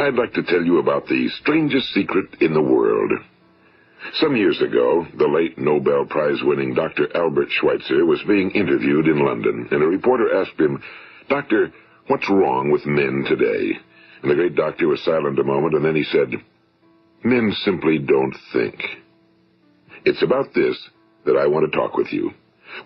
I'd like to tell you about the strangest secret in the world. Some years ago, the late Nobel Prize-winning Dr. Albert Schweitzer was being interviewed in London, and a reporter asked him, "Doctor, what's wrong with men today?" And the great doctor was silent a moment, and then he said, "Men simply don't think." It's about this that I want to talk with you.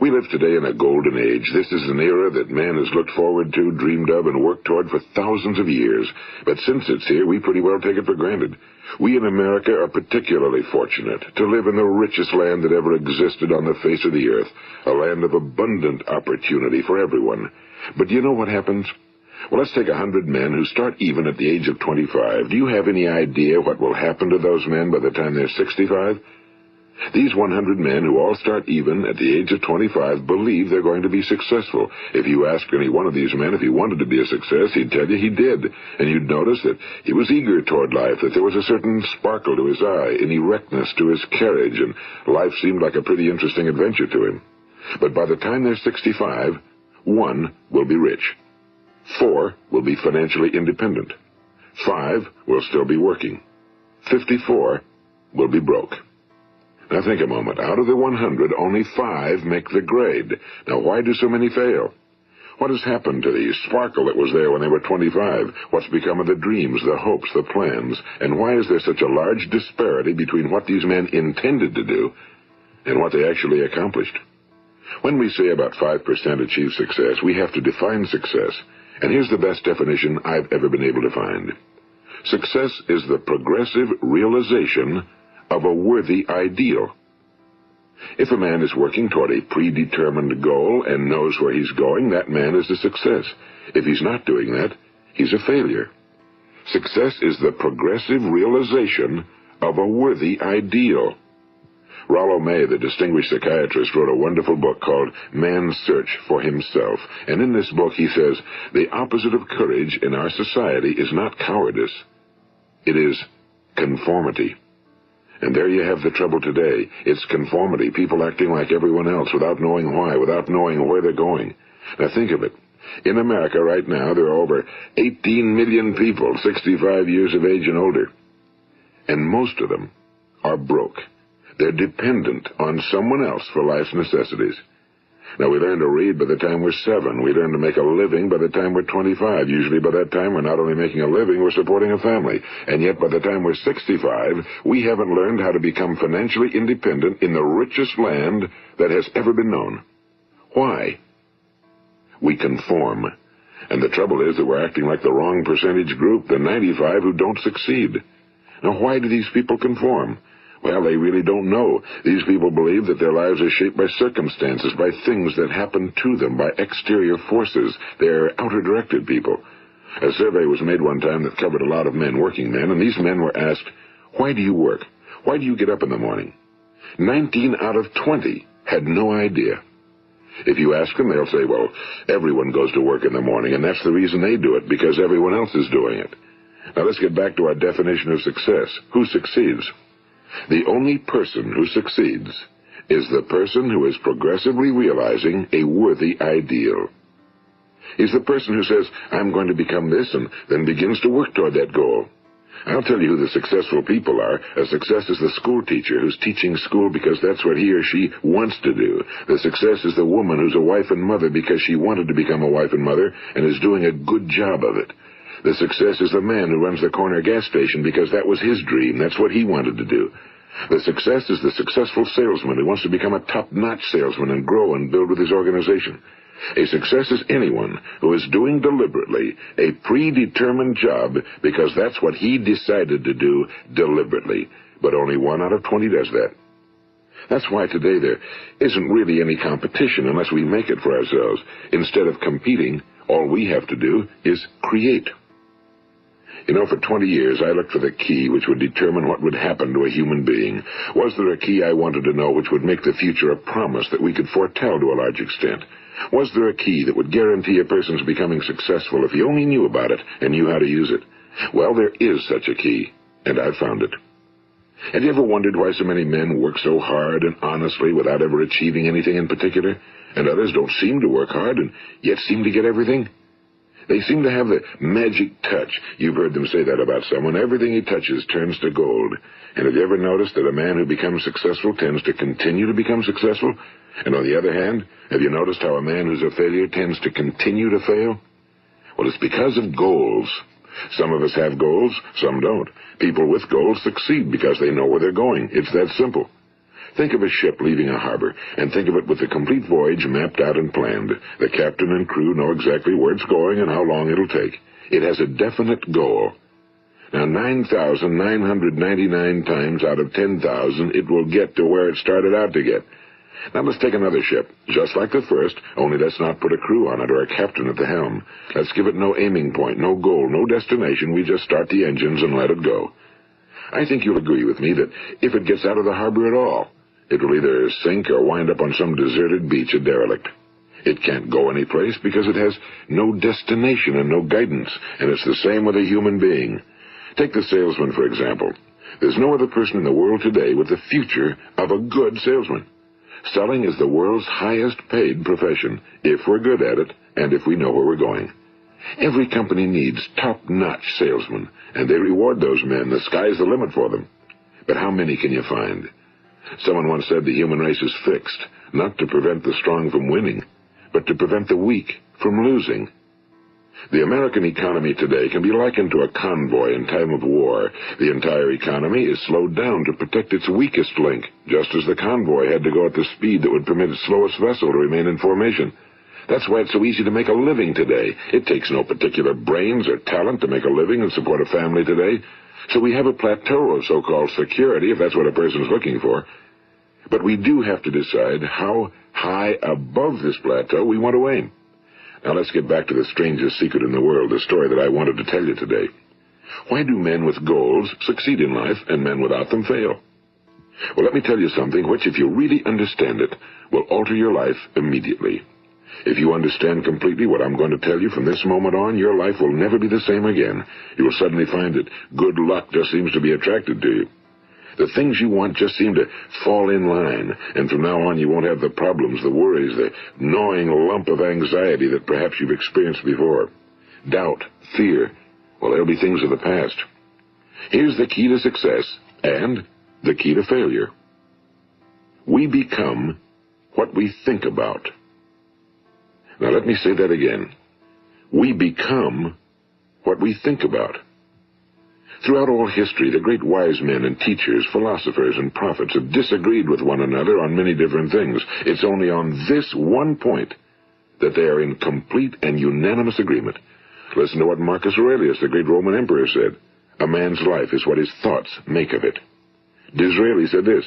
We live today in a golden age. This is an era that man has looked forward to, dreamed of, and worked toward for thousands of years. But since it's here, we pretty well take it for granted. We in America are particularly fortunate to live in the richest land that ever existed on the face of the earth, a land of abundant opportunity for everyone. But do you know what happens? Well, let's take 100 men who start even at the age of 25. Do you have any idea what will happen to those men by the time they're 65? These 100 men who all start even at the age of 25 believe they're going to be successful. If you ask any one of these men if he wanted to be a success, he'd tell you he did. And you'd notice that he was eager toward life, that there was a certain sparkle to his eye, an erectness to his carriage, and life seemed like a pretty interesting adventure to him. But by the time they're 65, 1 will be rich. 4 will be financially independent. 5 will still be working. 54 will be broke. Now think a moment. Out of the 100, only 5 make the grade. Now why do so many fail? What has happened to the sparkle that was there when they were 25? What's become of the dreams, the hopes, the plans? And why is there such a large disparity between what these men intended to do and what they actually accomplished? When we say about 5% achieve success, we have to define success. And here's the best definition I've ever been able to find. Success is the progressive realization of a worthy ideal. If a man is working toward a predetermined goal and knows where he's going, that man is a success. If he's not doing that, he's a failure. Success is the progressive realization of a worthy ideal. Rollo May, the distinguished psychiatrist, wrote a wonderful book called Man's Search for Himself. And in this book he says, the opposite of courage in our society is not cowardice. It is conformity. And there you have the trouble today. It's conformity, people acting like everyone else without knowing why, without knowing where they're going. Now think of it. In America right now, there are over 18 million people 65 years of age and older. And most of them are broke. They're dependent on someone else for life's necessities. Now, we learn to read by the time we're 7. We learn to make a living by the time we're 25. Usually by that time, we're not only making a living, we're supporting a family. And yet, by the time we're 65, we haven't learned how to become financially independent in the richest land that has ever been known. Why? We conform. And the trouble is that we're acting like the wrong percentage group, the 95 who don't succeed. Now, why do these people conform? Well, they really don't know. These people believe that their lives are shaped by circumstances, by things that happen to them, by exterior forces. They're outer-directed people. A survey was made one time that covered a lot of men, working men, and these men were asked, "Why do you work? Why do you get up in the morning?" 19 out of 20 had no idea. If you ask them, they'll say, well, everyone goes to work in the morning, and that's the reason they do it, because everyone else is doing it. Now let's get back to our definition of success. Who succeeds? The only person who succeeds is the person who is progressively realizing a worthy ideal. He's the person who says, I'm going to become this, and then begins to work toward that goal. I'll tell you who the successful people are. A success is the school teacher who's teaching school because that's what he or she wants to do. The success is the woman who's a wife and mother because she wanted to become a wife and mother and is doing a good job of it. The success is the man who runs the corner gas station because that was his dream. That's what he wanted to do. The success is the successful salesman who wants to become a top-notch salesman and grow and build with his organization. A success is anyone who is doing deliberately a predetermined job because that's what he decided to do deliberately. But only 1 out of 20 does that. That's why today there isn't really any competition unless we make it for ourselves. Instead of competing, all we have to do is create. You know, for 20 years, I looked for the key which would determine what would happen to a human being. Was there a key I wanted to know which would make the future a promise that we could foretell to a large extent? Was there a key that would guarantee a person's becoming successful if he only knew about it and knew how to use it? Well, there is such a key, and I've found it. Have you ever wondered why so many men work so hard and honestly without ever achieving anything in particular, and others don't seem to work hard and yet seem to get everything? They seem to have the magic touch. You've heard them say that about someone. Everything he touches turns to gold. And have you ever noticed that a man who becomes successful tends to continue to become successful? And on the other hand, have you noticed how a man who's a failure tends to continue to fail? Well, it's because of goals. Some of us have goals, some don't. People with goals succeed because they know where they're going. It's that simple. Think of a ship leaving a harbor, and think of it with the complete voyage mapped out and planned. The captain and crew know exactly where it's going and how long it'll take. It has a definite goal. Now, 9,999 times out of 10,000, it will get to where it started out to get. Now, let's take another ship, just like the first, only let's not put a crew on it or a captain at the helm. Let's give it no aiming point, no goal, no destination. We just start the engines and let it go. I think you'll agree with me that if it gets out of the harbor at all, it will either sink or wind up on some deserted beach, a derelict. It can't go anyplace because it has no destination and no guidance, and it's the same with a human being. Take the salesman, for example. There's no other person in the world today with the future of a good salesman. Selling is the world's highest paid profession, if we're good at it and if we know where we're going. Every company needs top-notch salesmen, and they reward those men. The sky's the limit for them. But how many can you find? Someone once said the human race is fixed, not to prevent the strong from winning, but to prevent the weak from losing. The American economy today can be likened to a convoy in time of war. The entire economy is slowed down to protect its weakest link, just as the convoy had to go at the speed that would permit its slowest vessel to remain in formation. That's why it's so easy to make a living today. It takes no particular brains or talent to make a living and support a family today. So we have a plateau of so-called security, if that's what a person's looking for. But we do have to decide how high above this plateau we want to aim. Now let's get back to the strangest secret in the world, the story that I wanted to tell you today. Why do men with goals succeed in life and men without them fail? Well, let me tell you something which, if you really understand it, will alter your life immediately. If you understand completely what I'm going to tell you from this moment on, your life will never be the same again. You will suddenly find that good luck just seems to be attracted to you. The things you want just seem to fall in line, and from now on you won't have the problems, the worries, the gnawing lump of anxiety that perhaps you've experienced before. Doubt, fear, well, they'll be things of the past. Here's the key to success and the key to failure. We become what we think about. Now let me say that again. We become what we think about. Throughout all history, the great wise men and teachers, philosophers and prophets have disagreed with one another on many different things. It's only on this one point that they are in complete and unanimous agreement. Listen to what Marcus Aurelius, the great Roman emperor, said. A man's life is what his thoughts make of it. Disraeli said this.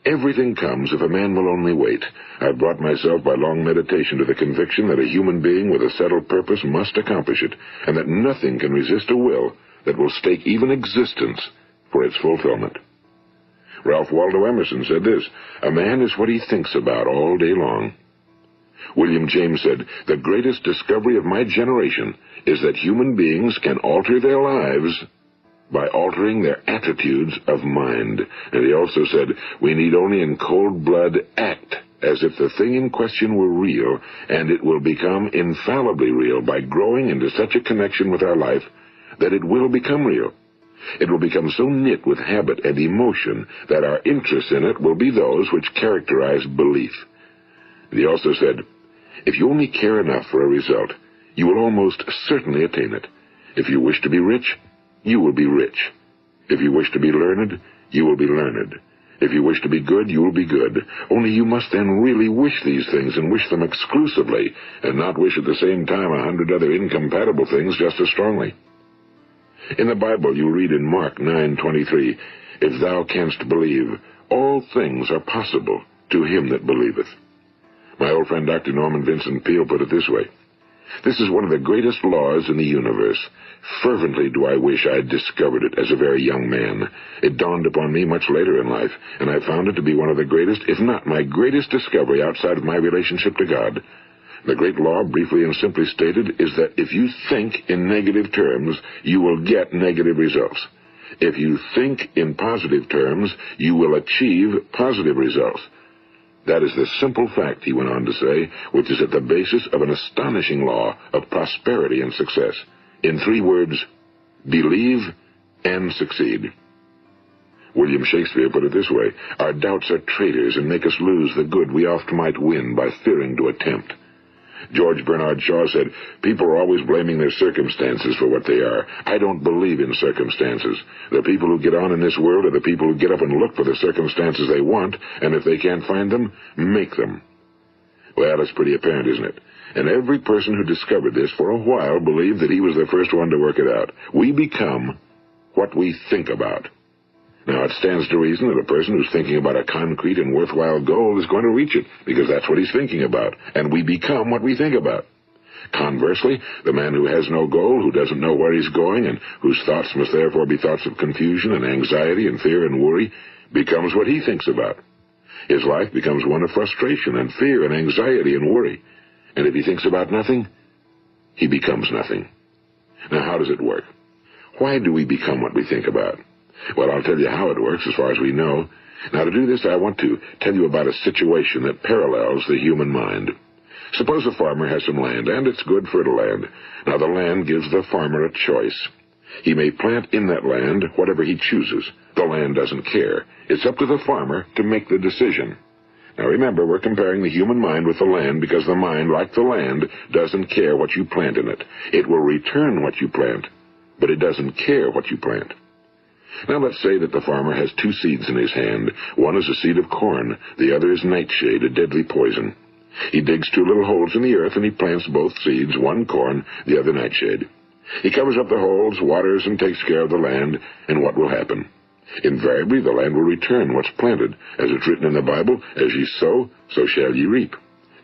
Everything comes if a man will only wait. I've brought myself by long meditation to the conviction that a human being with a settled purpose must accomplish it, and that nothing can resist a will that will stake even existence for its fulfillment. Ralph Waldo Emerson said this, a man is what he thinks about all day long. William James said, the greatest discovery of my generation is that human beings can alter their lives by altering their attitudes of mind. And he also said, we need only in cold blood act as if the thing in question were real, and it will become infallibly real by growing into such a connection with our life that it will become real. It will become so knit with habit and emotion that our interest in it will be those which characterize belief. And he also said, if you only care enough for a result, you will almost certainly attain it. If you wish to be rich, you will be rich. If you wish to be learned, you will be learned. If you wish to be good, you will be good. Only you must then really wish these things and wish them exclusively, and not wish at the same time 100 other incompatible things just as strongly. In the Bible, you read in Mark 9:23, if thou canst believe, all things are possible to him that believeth. My old friend Dr. Norman Vincent Peale put it this way, this is one of the greatest laws in the universe. Fervently do I wish I had discovered it as a very young man. It dawned upon me much later in life, and I found it to be one of the greatest, if not my greatest discovery outside of my relationship to God. The great law, briefly and simply stated, is that if you think in negative terms, you will get negative results. If you think in positive terms, you will achieve positive results. That is the simple fact, he went on to say, which is at the basis of an astonishing law of prosperity and success. In 3 words, believe and succeed. William Shakespeare put it this way: our doubts are traitors and make us lose the good we oft might win by fearing to attempt. George Bernard Shaw said, people are always blaming their circumstances for what they are. I don't believe in circumstances. The people who get on in this world are the people who get up and look for the circumstances they want, and if they can't find them, make them. Well, it's pretty apparent, isn't it? And every person who discovered this for a while believed that he was the first one to work it out. We become what we think about. Now, it stands to reason that a person who's thinking about a concrete and worthwhile goal is going to reach it, because that's what he's thinking about, and we become what we think about. Conversely, the man who has no goal, who doesn't know where he's going, and whose thoughts must therefore be thoughts of confusion and anxiety and fear and worry, becomes what he thinks about. His life becomes one of frustration and fear and anxiety and worry. And if he thinks about nothing, he becomes nothing. Now, how does it work? Why do we become what we think about? Well, I'll tell you how it works as far as we know. Now, to do this, I want to tell you about a situation that parallels the human mind. Suppose a farmer has some land, and it's good fertile land. Now, the land gives the farmer a choice. He may plant in that land whatever he chooses. The land doesn't care. It's up to the farmer to make the decision. Now, remember, we're comparing the human mind with the land because the mind, like the land, doesn't care what you plant in it. It will return what you plant, but it doesn't care what you plant. Now, let's say that the farmer has 2 seeds in his hand. One is a seed of corn. The other is nightshade, a deadly poison. He digs 2 little holes in the earth, and he plants both seeds, one corn, the other nightshade. He covers up the holes, waters, and takes care of the land, and what will happen? Invariably, the land will return what's planted. As it's written in the Bible, as ye sow, so shall ye reap.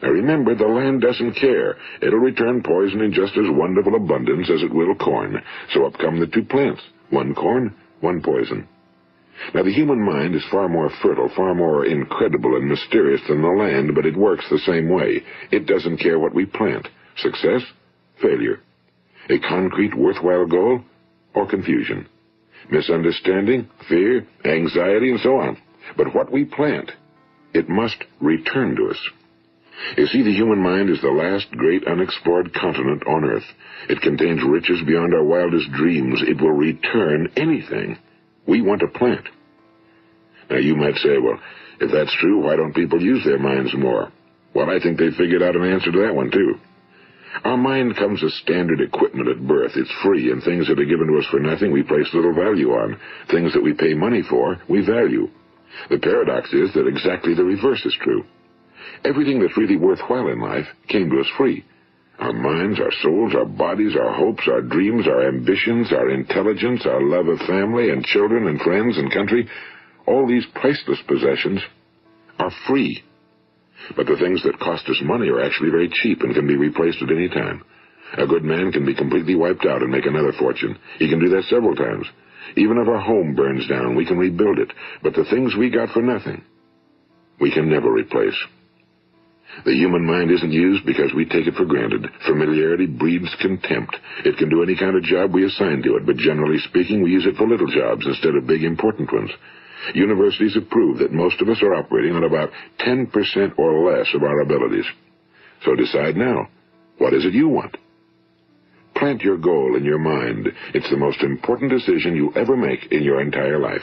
Now remember, the land doesn't care. It'll return poison in just as wonderful abundance as it will corn. So up come the 2 plants, one corn, one poison. Now, the human mind is far more fertile, far more incredible and mysterious than the land, but it works the same way. It doesn't care what we plant. Success, failure. A concrete, worthwhile goal, or confusion. Misunderstanding, fear, anxiety, and so on. But what we plant, it must return to us. You see, the human mind is the last great unexplored continent on Earth. It contains riches beyond our wildest dreams. It will return anything we want to plant. Now, you might say, well, if that's true, why don't people use their minds more? Well, I think they figured out an answer to that one, too. Our mind comes as standard equipment at birth. It's free, and things that are given to us for nothing we place little value on. Things that we pay money for, we value. The paradox is that exactly the reverse is true. Everything that's really worthwhile in life came to us free. Our minds, our souls, our bodies, our hopes, our dreams, our ambitions, our intelligence, our love of family and children and friends and country, all these priceless possessions are free. But the things that cost us money are actually very cheap and can be replaced at any time. A good man can be completely wiped out and make another fortune. He can do that several times. Even if our home burns down, we can rebuild it. But the things we got for nothing, we can never replace. The human mind isn't used because we take it for granted. Familiarity breeds contempt. It can do any kind of job we assign to it, but generally speaking, we use it for little jobs instead of big, important ones. Universities have proved that most of us are operating on about 10% or less of our abilities. So decide now, what is it you want? Plant your goal in your mind. It's the most important decision you'll ever make in your entire life.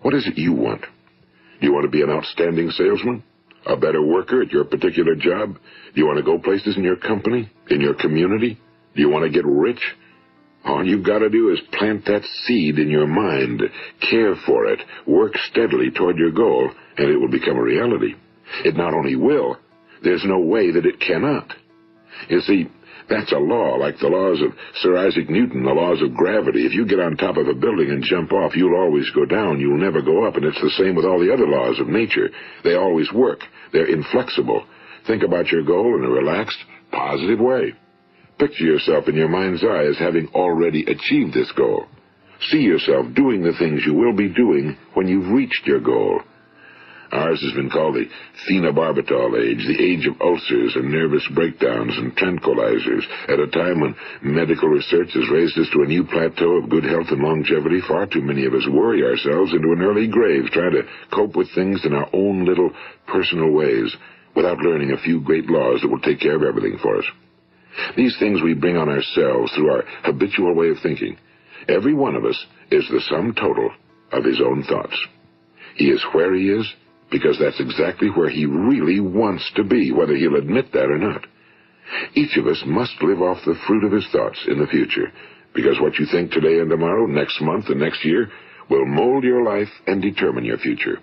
What is it you want? Do you want to be an outstanding salesman? A better worker at your particular job? Do you want to go places in your company? In your community? Do you want to get rich? All you've got to do is plant that seed in your mind, care for it, work steadily toward your goal, and it will become a reality. It not only will, there's no way that it cannot. You see, that's a law, like the laws of Sir Isaac Newton, the laws of gravity. If you get on top of a building and jump off, you'll always go down. You'll never go up, and it's the same with all the other laws of nature. They always work. They're inflexible. Think about your goal in a relaxed, positive way. Picture yourself in your mind's eye as having already achieved this goal. See yourself doing the things you will be doing when you've reached your goal. Ours has been called the phenobarbital age, the age of ulcers and nervous breakdowns and tranquilizers, at a time when medical research has raised us to a new plateau of good health and longevity. Far too many of us worry ourselves into an early grave trying to cope with things in our own little personal ways without learning a few great laws that will take care of everything for us. These things we bring on ourselves through our habitual way of thinking. Every one of us is the sum total of his own thoughts. He is where he is because that's exactly where he really wants to be, whether he'll admit that or not. Each of us must live off the fruit of his thoughts in the future, because what you think today and tomorrow, next month and next year, will mold your life and determine your future.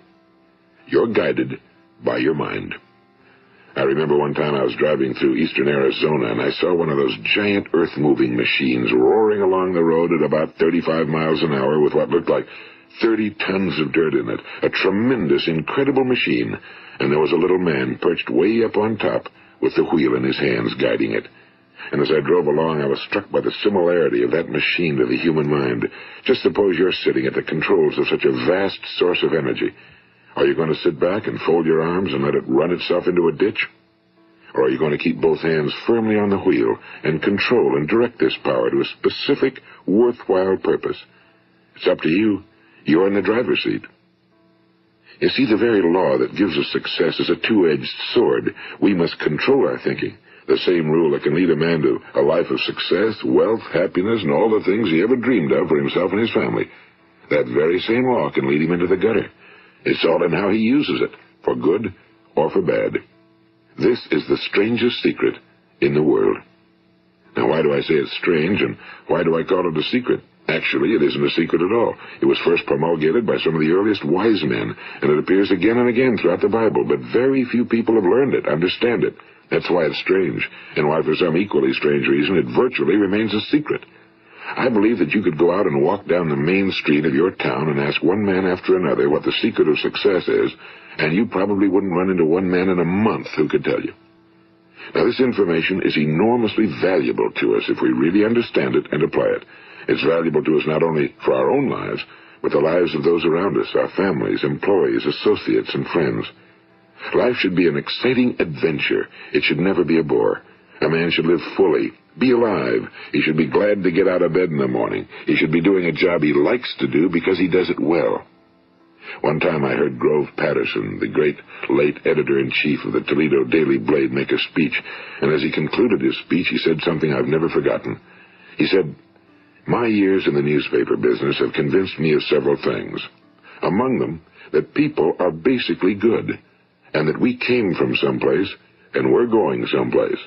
You're guided by your mind. I remember one time I was driving through eastern Arizona, and I saw one of those giant earth-moving machines roaring along the road at about 35 miles an hour with what looked like 30 tons of dirt in it. A tremendous, incredible machine, and there was a little man perched way up on top with the wheel in his hands guiding it. And as I drove along, I was struck by the similarity of that machine to the human mind. Just suppose you're sitting at the controls of such a vast source of energy. Are you going to sit back and fold your arms and let it run itself into a ditch? Or are you going to keep both hands firmly on the wheel and control and direct this power to a specific, worthwhile purpose? It's up to you. You're in the driver's seat. You see, the very law that gives us success is a two-edged sword. We must control our thinking. The same rule that can lead a man to a life of success, wealth, happiness, and all the things he ever dreamed of for himself and his family. That very same law can lead him into the gutter. It's all in how he uses it, for good or for bad. This is the strangest secret in the world. Now, why do I say it's strange, and why do I call it a secret? Actually, it isn't a secret at all. It was first promulgated by some of the earliest wise men, and it appears again and again throughout the Bible, but very few people have learned it, understand it. That's why it's strange, and why for some equally strange reason it virtually remains a secret. I believe that you could go out and walk down the main street of your town and ask one man after another what the secret of success is, and you probably wouldn't run into one man in a month who could tell you. Now, this information is enormously valuable to us if we really understand it and apply it. It's valuable to us not only for our own lives, but the lives of those around us, our families, employees, associates, and friends. Life should be an exciting adventure. It should never be a bore. A man should live fully, be alive. He should be glad to get out of bed in the morning. He should be doing a job he likes to do because he does it well. One time I heard Grove Patterson, the great late editor-in-chief of the Toledo Daily Blade, make a speech, and as he concluded his speech, he said something I've never forgotten. He said, "My years in the newspaper business have convinced me of several things. Among them, that people are basically good, and that we came from someplace, and we're going someplace.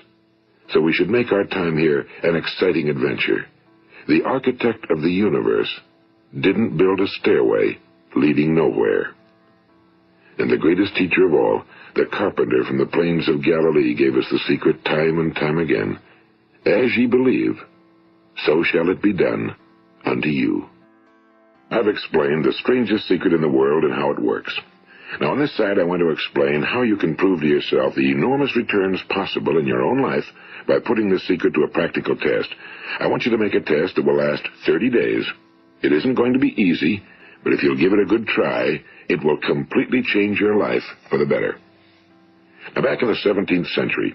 So we should make our time here an exciting adventure. The architect of the universe didn't build a stairway leading nowhere." And the greatest teacher of all, the carpenter from the plains of Galilee, gave us the secret time and time again. As ye believe, so shall it be done unto you. I've explained the strangest secret in the world and how it works. Now, on this side, I want to explain how you can prove to yourself the enormous returns possible in your own life by putting this secret to a practical test. I want you to make a test that will last 30 days. It isn't going to be easy, but if you'll give it a good try, it will completely change your life for the better. Now, back in the 17th century,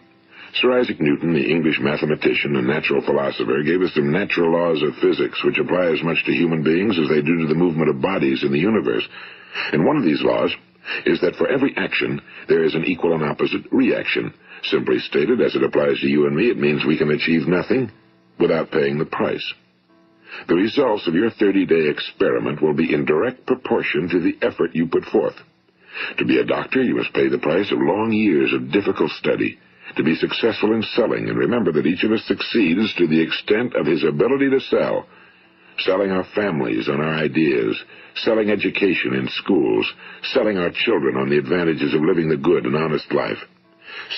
Sir Isaac Newton, the English mathematician and natural philosopher, gave us some natural laws of physics which apply as much to human beings as they do to the movement of bodies in the universe. And one of these laws is that for every action, there is an equal and opposite reaction. Simply stated, as it applies to you and me, it means we can achieve nothing without paying the price. The results of your 30-day experiment will be in direct proportion to the effort you put forth. To be a doctor, you must pay the price of long years of difficult study. To be successful in selling, and remember that each of us succeeds to the extent of his ability to sell. Selling our families on our ideas, selling education in schools, selling our children on the advantages of living the good and honest life,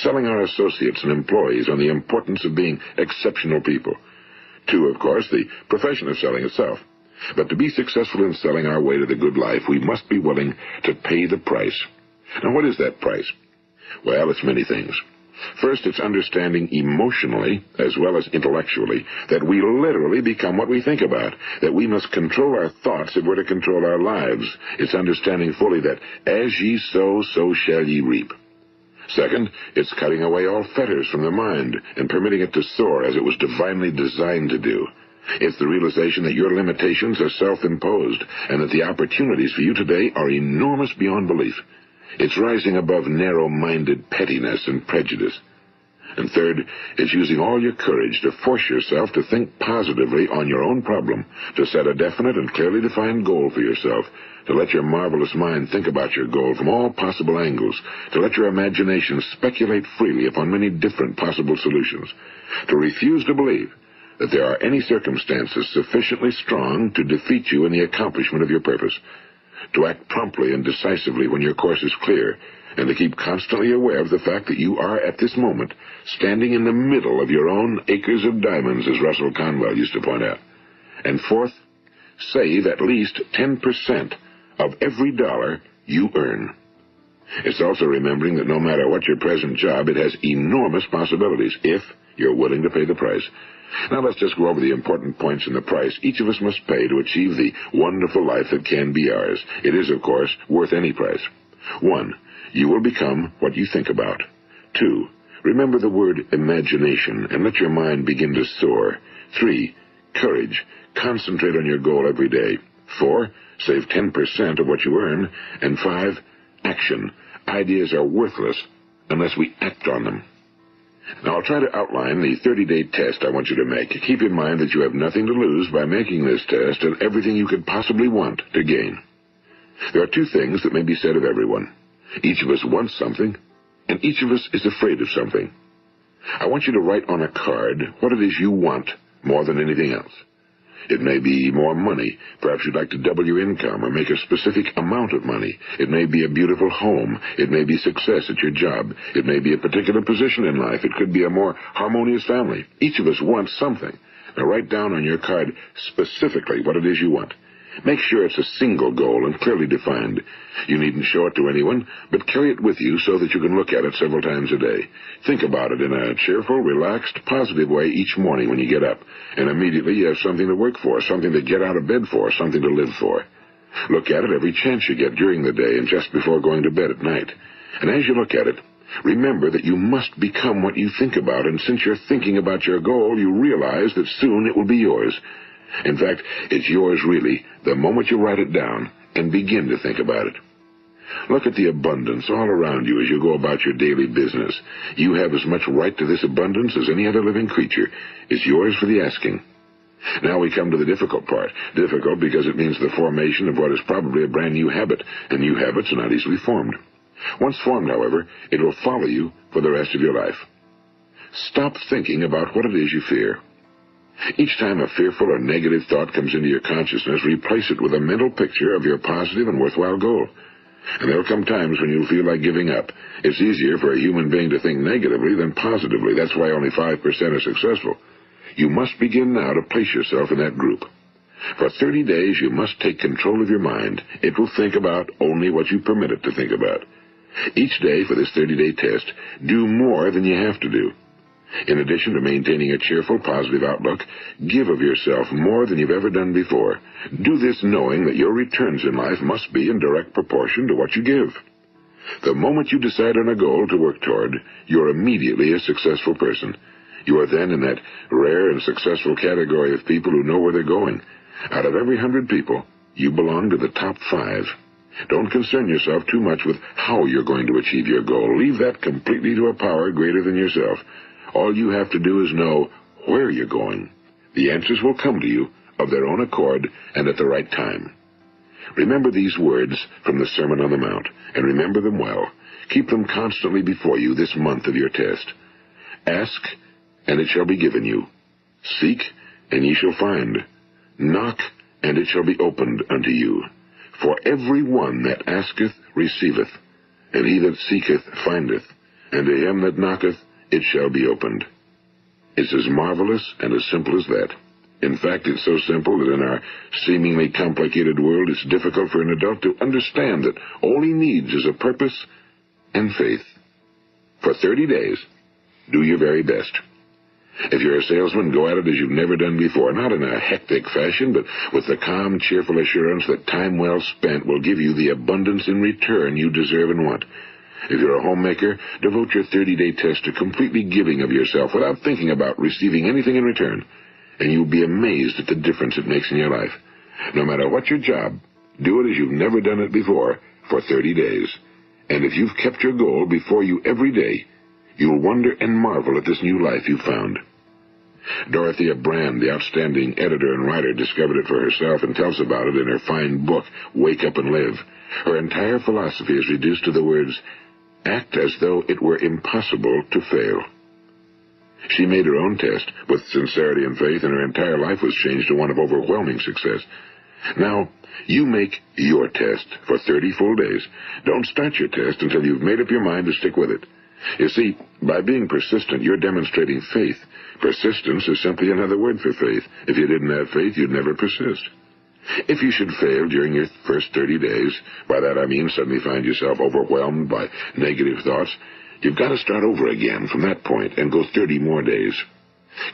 selling our associates and employees on the importance of being exceptional people. To, of course, the profession of selling itself. But to be successful in selling our way to the good life, we must be willing to pay the price. Now, what is that price? Well, it's many things. First, it's understanding emotionally, as well as intellectually, that we literally become what we think about, that we must control our thoughts if we're to control our lives. It's understanding fully that as ye sow, so shall ye reap. Second, it's cutting away all fetters from the mind and permitting it to soar as it was divinely designed to do. It's the realization that your limitations are self-imposed and that the opportunities for you today are enormous beyond belief. It's rising above narrow-minded pettiness and prejudice. And third, it's using all your courage to force yourself to think positively on your own problem, to set a definite and clearly defined goal for yourself, to let your marvelous mind think about your goal from all possible angles, to let your imagination speculate freely upon many different possible solutions, to refuse to believe that there are any circumstances sufficiently strong to defeat you in the accomplishment of your purpose, to act promptly and decisively when your course is clear, and to keep constantly aware of the fact that you are, at this moment, standing in the middle of your own acres of diamonds, as Russell Conwell used to point out. And fourth, save at least 10% of every dollar you earn. It's also remembering that no matter what your present job, it has enormous possibilities, if you're willing to pay the price. Now let's just go over the important points in the price each of us must pay to achieve the wonderful life that can be ours. It is, of course, worth any price. 1. You will become what you think about. 2. Remember the word imagination and let your mind begin to soar. 3. Courage. Concentrate on your goal every day. 4. Save 10% of what you earn. And 5. Action. Ideas are worthless unless we act on them. Now, I'll try to outline the 30-day test I want you to make. Keep in mind that you have nothing to lose by making this test and everything you could possibly want to gain. There are two things that may be said of everyone. Each of us wants something, and each of us is afraid of something. I want you to write on a card what it is you want more than anything else. It may be more money. Perhaps you'd like to double your income or make a specific amount of money. It may be a beautiful home. It may be success at your job. It may be a particular position in life. It could be a more harmonious family. Each of us wants something. Now write down on your card specifically what it is you want. Make sure it's a single goal and clearly defined. You needn't show it to anyone, but carry it with you so that you can look at it several times a day. Think about it in a cheerful, relaxed, positive way each morning when you get up, and immediately you have something to work for, something to get out of bed for, something to live for. Look at it every chance you get during the day and just before going to bed at night. And as you look at it, remember that you must become what you think about, and since you're thinking about your goal, you realize that soon it will be yours. In fact, it's yours really the moment you write it down and begin to think about it. Look at the abundance all around you as you go about your daily business. You have as much right to this abundance as any other living creature. It's yours for the asking. Now we come to the difficult part. Difficult because it means the formation of what is probably a brand new habit, and new habits are not easily formed. Once formed, however, it will follow you for the rest of your life. Stop thinking about what it is you fear. Each time a fearful or negative thought comes into your consciousness, replace it with a mental picture of your positive and worthwhile goal. And there will come times when you'll feel like giving up. It's easier for a human being to think negatively than positively. That's why only 5% are successful. You must begin now to place yourself in that group. For 30 days, you must take control of your mind. It will think about only what you permit it to think about. Each day for this 30-day test, do more than you have to do. In addition to maintaining a cheerful, positive outlook, give of yourself more than you've ever done before. Do this knowing that your returns in life must be in direct proportion to what you give. The moment you decide on a goal to work toward, you're immediately a successful person. You are then in that rare and successful category of people who know where they're going. Out of every 100 people, you belong to the top 5. Don't concern yourself too much with how you're going to achieve your goal. Leave that completely to a power greater than yourself. All you have to do is know where you're going. The answers will come to you of their own accord and at the right time. Remember these words from the Sermon on the Mount, and remember them well. Keep them constantly before you this month of your test. Ask, and it shall be given you. Seek, and ye shall find. Knock, and it shall be opened unto you. For every one that asketh receiveth, and he that seeketh findeth, and to him that knocketh it shall be opened. It's as marvelous and as simple as that. In fact, it's so simple that in our seemingly complicated world, it's difficult for an adult to understand that all he needs is a purpose and faith. For 30 days, Do your very best. If you're a salesman, go at it as you've never done before, not in a hectic fashion, but with the calm, cheerful assurance that time well spent will give you the abundance in return you deserve and want. If you're a homemaker, devote your 30-day test to completely giving of yourself without thinking about receiving anything in return, and you'll be amazed at the difference it makes in your life. No matter what your job, do it as you've never done it before for 30 days. And if you've kept your goal before you every day, you'll wonder and marvel at this new life you've found. Dorothea Brand, the outstanding editor and writer, discovered it for herself and tells about it in her fine book, Wake Up and Live. Her entire philosophy is reduced to the words, act as though it were impossible to fail. She made her own test with sincerity and faith, and her entire life was changed to one of overwhelming success. Now, you make your test for 30 full days. Don't start your test until you've made up your mind to stick with it. You see, by being persistent, you're demonstrating faith. Persistence is simply another word for faith. If you didn't have faith, you'd never persist. If you should fail during your first 30 days, by that I mean suddenly find yourself overwhelmed by negative thoughts, you've got to start over again from that point and go 30 more days.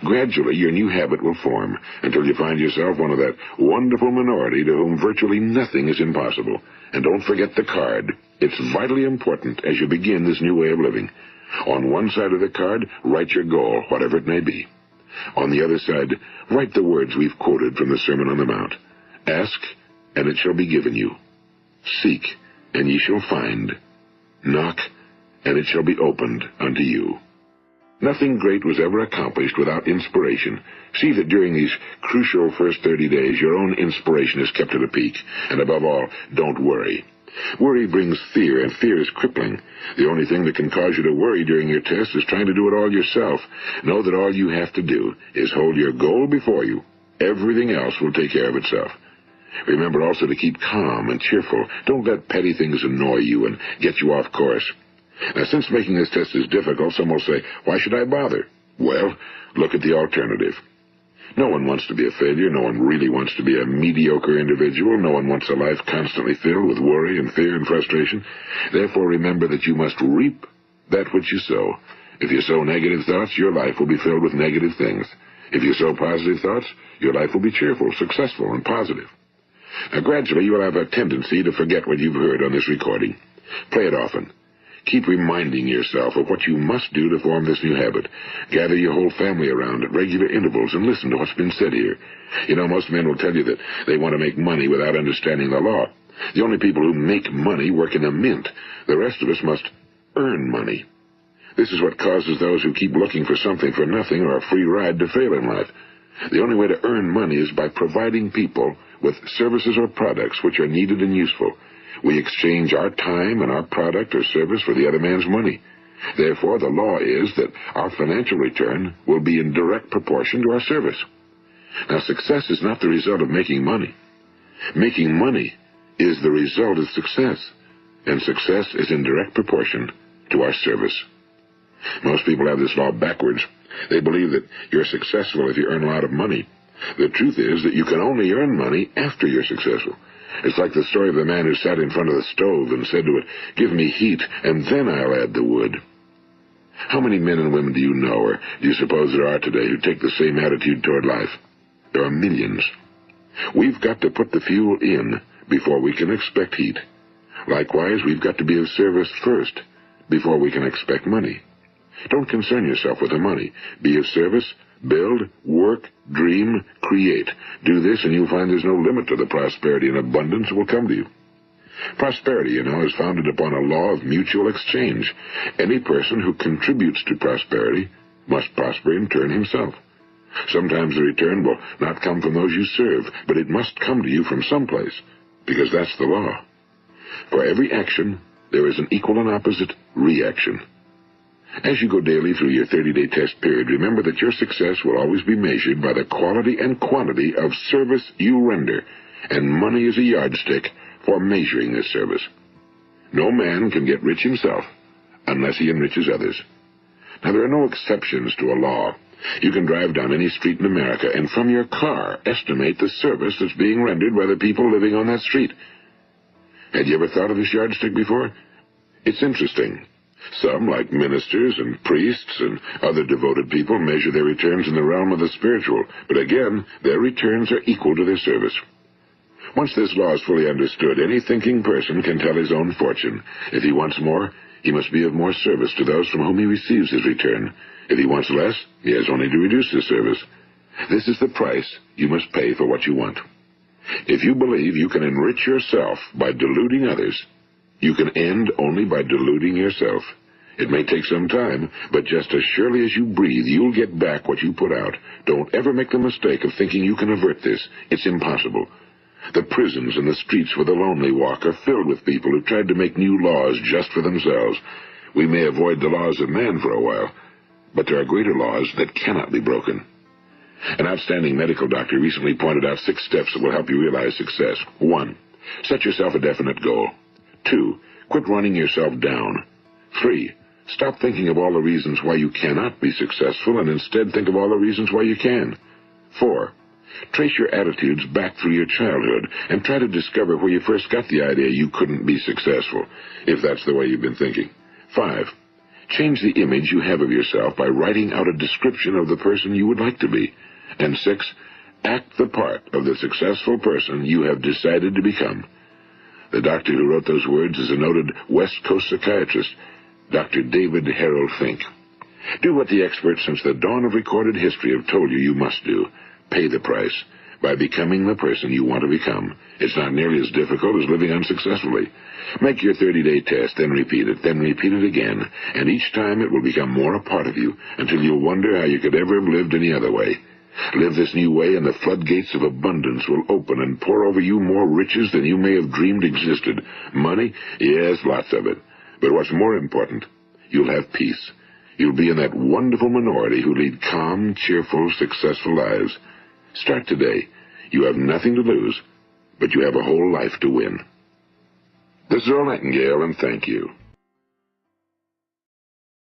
Gradually, your new habit will form until you find yourself one of that wonderful minority to whom virtually nothing is impossible. And don't forget the card. It's vitally important as you begin this new way of living. On one side of the card, write your goal, whatever it may be. On the other side, write the words we've quoted from the Sermon on the Mount. Ask, and it shall be given you. Seek, and ye shall find. Knock, and it shall be opened unto you. Nothing great was ever accomplished without inspiration. See that during these crucial first 30 days, your own inspiration is kept at a peak. And above all, don't worry. Worry brings fear, and fear is crippling. The only thing that can cause you to worry during your test is trying to do it all yourself. Know that all you have to do is hold your goal before you. Everything else will take care of itself. Remember also to keep calm and cheerful. Don't let petty things annoy you and get you off course. Now, since making this test is difficult, some will say, why should I bother? Well, look at the alternative. No one wants to be a failure. No one really wants to be a mediocre individual. No one wants a life constantly filled with worry and fear and frustration. Therefore, remember that you must reap that which you sow. If you sow negative thoughts, your life will be filled with negative things. If you sow positive thoughts, your life will be cheerful, successful, and positive. Now, gradually, you will have a tendency to forget what you've heard on this recording. Play it often. Keep reminding yourself of what you must do to form this new habit. Gather your whole family around at regular intervals and listen to what's been said here. You know, most men will tell you that they want to make money without understanding the law. The only people who make money work in a mint. The rest of us must earn money. This is what causes those who keep looking for something for nothing or a free ride to fail in life. The only way to earn money is by providing people with services or products which are needed and useful. We exchange our time and our product or service for the other man's money. Therefore, the law is that our financial return will be in direct proportion to our service. Now, success is not the result of making money. Making money is the result of success, and success is in direct proportion to our service. Most people have this law backwards. They believe that you're successful if you earn a lot of money. The truth is that you can only earn money after you're successful. It's like the story of the man who sat in front of the stove and said to it, "Give me heat, and then I'll add the wood." How many men and women do you know, or do you suppose there are today, who take the same attitude toward life? There are millions. We've got to put the fuel in before we can expect heat. Likewise, we've got to be of service first before we can expect money. Don't concern yourself with the money. Be of service, build, work, dream, create. Do this, and you'll find there's no limit to the prosperity and abundance that will come to you. Prosperity, you know, is founded upon a law of mutual exchange. Any person who contributes to prosperity must prosper in turn himself. Sometimes the return will not come from those you serve, but it must come to you from someplace, because that's the law. For every action, there is an equal and opposite reaction. As you go daily through your 30-day test period, remember that your success will always be measured by the quality and quantity of service you render, and money is a yardstick for measuring this service. No man can get rich himself unless he enriches others. Now, there are no exceptions to a law. You can drive down any street in America and from your car estimate the service that's being rendered by the people living on that street. Had you ever thought of this yardstick before? It's interesting. Some, like ministers and priests and other devoted people, measure their returns in the realm of the spiritual, but again, their returns are equal to their service. Once this law is fully understood, any thinking person can tell his own fortune. If he wants more, he must be of more service to those from whom he receives his return. If he wants less, he has only to reduce his service. This is the price you must pay for what you want. If you believe you can enrich yourself by deluding others, you can end only by deluding yourself. It may take some time, but just as surely as you breathe, you'll get back what you put out. Don't ever make the mistake of thinking you can avert this. It's impossible. The prisons and the streets where the lonely walk are filled with people who tried to make new laws just for themselves. We may avoid the laws of man for a while, but there are greater laws that cannot be broken. An outstanding medical doctor recently pointed out 6 steps that will help you realize success. 1. Set yourself a definite goal. 2. Quit running yourself down. 3. Stop thinking of all the reasons why you cannot be successful and instead think of all the reasons why you can. 4. Trace your attitudes back through your childhood and try to discover where you first got the idea you couldn't be successful, if that's the way you've been thinking. 5. Change the image you have of yourself by writing out a description of the person you would like to be. And 6. Act the part of the successful person you have decided to become. The doctor who wrote those words is a noted West Coast psychiatrist, Dr. David Harold Fink. Do what the experts since the dawn of recorded history have told you must do. Pay the price by becoming the person you want to become. It's not nearly as difficult as living unsuccessfully. Make your 30-day test, then repeat it again, and each time it will become more a part of you until you'll wonder how you could ever have lived any other way. Live this new way, and the floodgates of abundance will open and pour over you more riches than you may have dreamed existed. Money? Yes, lots of it. But what's more important, you'll have peace. You'll be in that wonderful minority who lead calm, cheerful, successful lives. Start today. You have nothing to lose, but you have a whole life to win. This is Earl Nightingale, and thank you.